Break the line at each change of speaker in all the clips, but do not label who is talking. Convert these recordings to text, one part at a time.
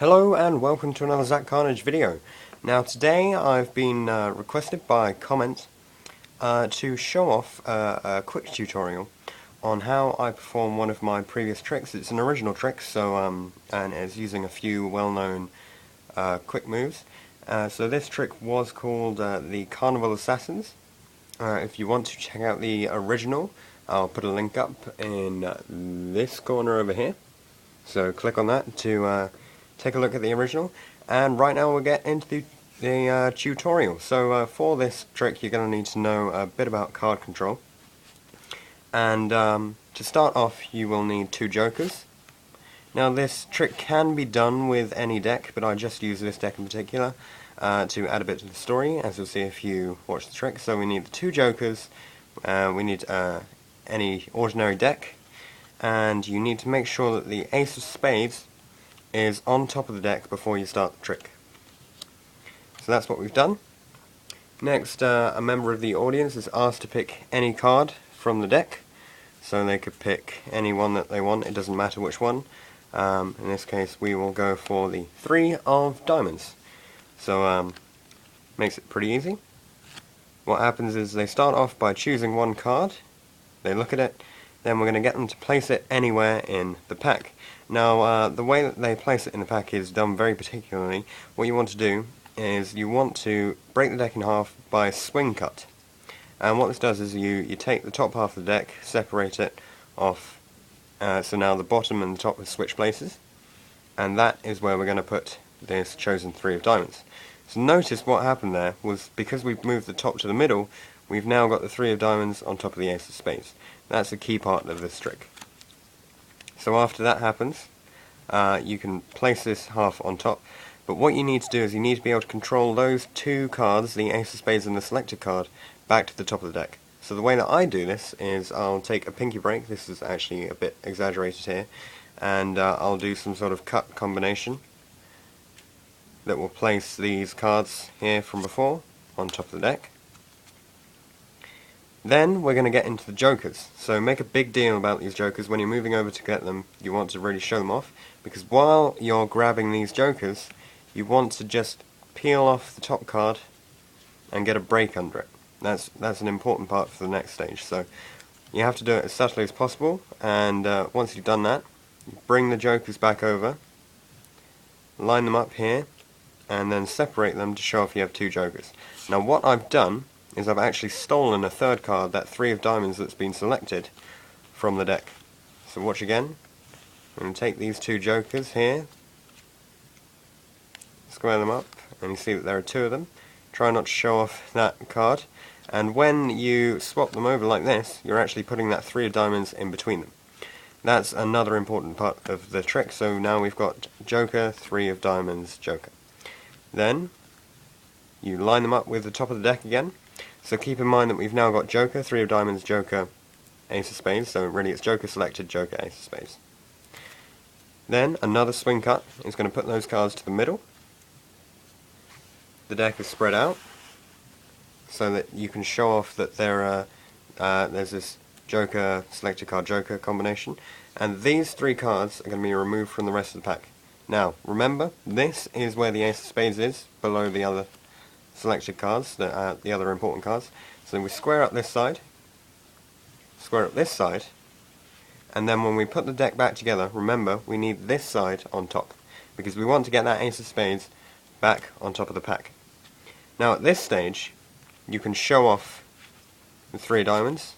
Hello and welcome to another Zach Carnage video. Now today I've been requested by comment to show off a quick tutorial on how I perform one of my previous tricks. It's an original trick, so and it's using a few well-known quick moves. So this trick was called the Karnival Assassins. If you want to check out the original, I'll put a link up in this corner over here. So click on that to take a look at the original, and right now we'll get into the tutorial. So for this trick you're going to need to know a bit about card control, and to start off you will need two jokers. Now this trick can be done with any deck, but I just use this deck in particular to add a bit to the story, as you'll see if you watch the trick. So we need the two jokers, we need any ordinary deck, and you need to make sure that the ace of spades is on top of the deck before you start the trick. So that's what we've done. Next, a member of the audience is asked to pick any card from the deck. So they could pick any one that they want, it doesn't matter which one. In this case we will go for the 3 of diamonds. So makes it pretty easy. What happens is they start off by choosing one card, they look at it, then we're going to get them to place it anywhere in the pack. Now, the way that they place it in the pack is done very particularly. What you want to do is you want to break the deck in half by a swing cut. And what this does is you take the top half of the deck, separate it off, so now the bottom and the top have switched places, and that is where we're going to put this chosen 3 of diamonds. So notice what happened there was, because we've moved the top to the middle, we've now got the 3 of diamonds on top of the ace of spades. That's a key part of this trick. So after that happens, you can place this half on top, but what you need to do is you need to be able to control those 2 cards, the ace of spades and the selected card, back to the top of the deck. So the way that I do this is I'll take a pinky break, this is actually a bit exaggerated here, and I'll do some sort of cut combination that will place these cards here from before on top of the deck. Then we're going to get into the jokers. So make a big deal about these jokers. When you're moving over to get them, you want to really show them off, because while you're grabbing these jokers, you want to just peel off the top card and get a break under it. That's an important part for the next stage. So you have to do it as subtly as possible, and once you've done that, bring the jokers back over, line them up here, and then separate them to show off you have 2 jokers. Now what I've done is I've actually stolen a 3rd card, that 3 of diamonds that's been selected, from the deck. So watch again. I'm going to take these 2 jokers here, square them up, and you see that there are 2 of them. Try not to show off that card, and when you swap them over like this, you're actually putting that 3 of diamonds in between them. That's another important part of the trick. So now we've got joker, 3 of diamonds, joker. Then you line them up with the top of the deck again. So keep in mind that we've now got joker, 3 of diamonds, joker, ace of spades, so really it's joker selected, joker, ace of spades. Then another swing cut is going to put those cards to the middle. The deck is spread out so that you can show off that there's this joker, selected card, joker combination, and these 3 cards are going to be removed from the rest of the pack. Now remember, this is where the ace of spades is, below the other selected cards, the other important cards. So we square up this side, square up this side, and then when we put the deck back together, remember we need this side on top, because we want to get that ace of spades back on top of the pack. Now at this stage you can show off the 3 diamonds,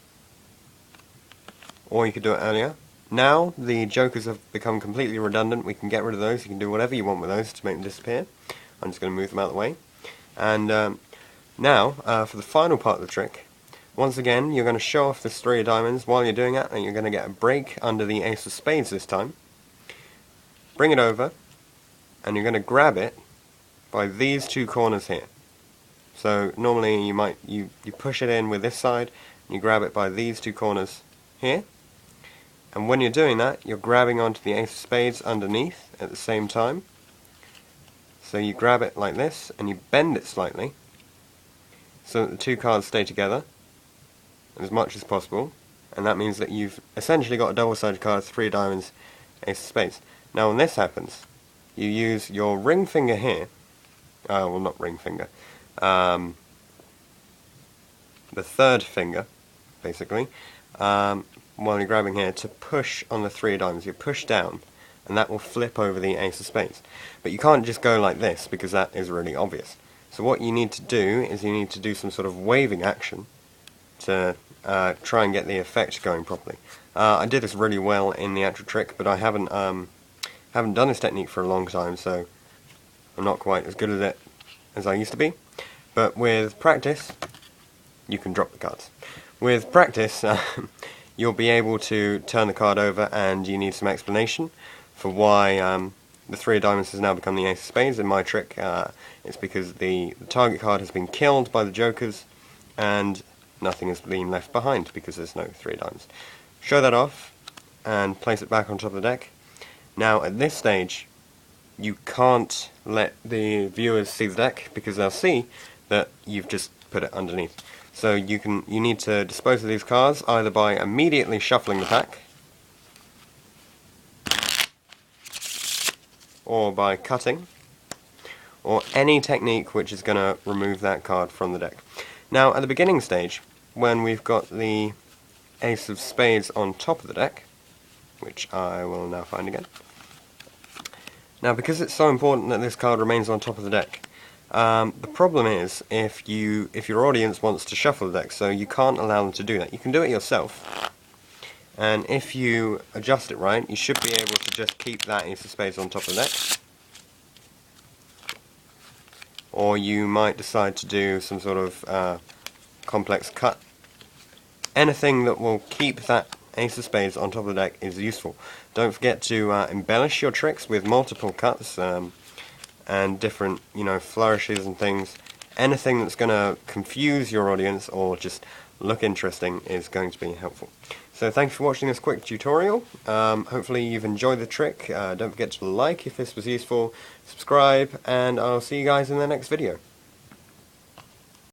or you could do it earlier. Now the jokers have become completely redundant, we can get rid of those, you can do whatever you want with those to make them disappear. I'm just going to move them out of the way. And now, for the final part of the trick, once again you're going to show off this 3 of diamonds. While you're doing that, and you're going to get a break under the ace of spades this time. Bring it over, and you're going to grab it by these 2 corners here. So normally you push it in with this side, and you grab it by these 2 corners here. And when you're doing that, you're grabbing onto the ace of spades underneath at the same time. So you grab it like this, and you bend it slightly, so that the 2 cards stay together as much as possible, and that means that you've essentially got a double-sided card, 3 of diamonds, ace of spades. Now when this happens, you use your ring finger here, well, not ring finger, the third finger, basically, while you're grabbing here, to push on the 3 of diamonds. You push down, and that will flip over the ace of spades. But you can't just go like this, because that is really obvious. So what you need to do is you need to do some sort of waving action to try and get the effect going properly. I did this really well in the actual trick, but I haven't done this technique for a long time, so I'm not quite as good at it as I used to be. But with practice, you can drop the cards. With practice, you'll be able to turn the card over, and you need some explanation for why the 3 of diamonds has now become the ace of spades. In my trick, it's because the target card has been killed by the jokers, and nothing has been left behind because there's no 3 of diamonds. Show that off, and place it back on top of the deck. Now, at this stage, you can't let the viewers see the deck, because they'll see that you've just put it underneath. So you need to dispose of these cards either by immediately shuffling the pack, or by cutting, or any technique which is going to remove that card from the deck. Now, at the beginning stage, when we've got the ace of spades on top of the deck, which I will now find again. Now, because it's so important that this card remains on top of the deck, the problem is if your audience wants to shuffle the deck, so you can't allow them to do that. You can do it yourself, and if you adjust it right, you should be able to just keep that ace of spades on top of the deck. Or you might decide to do some sort of complex cut. Anything that will keep that ace of spades on top of the deck is useful. Don't forget to embellish your tricks with multiple cuts and different, flourishes and things. Anything that's going to confuse your audience or just look interesting is going to be helpful. So thanks for watching this quick tutorial. Hopefully you've enjoyed the trick. Don't forget to like if this was useful, subscribe, and I'll see you guys in the next video.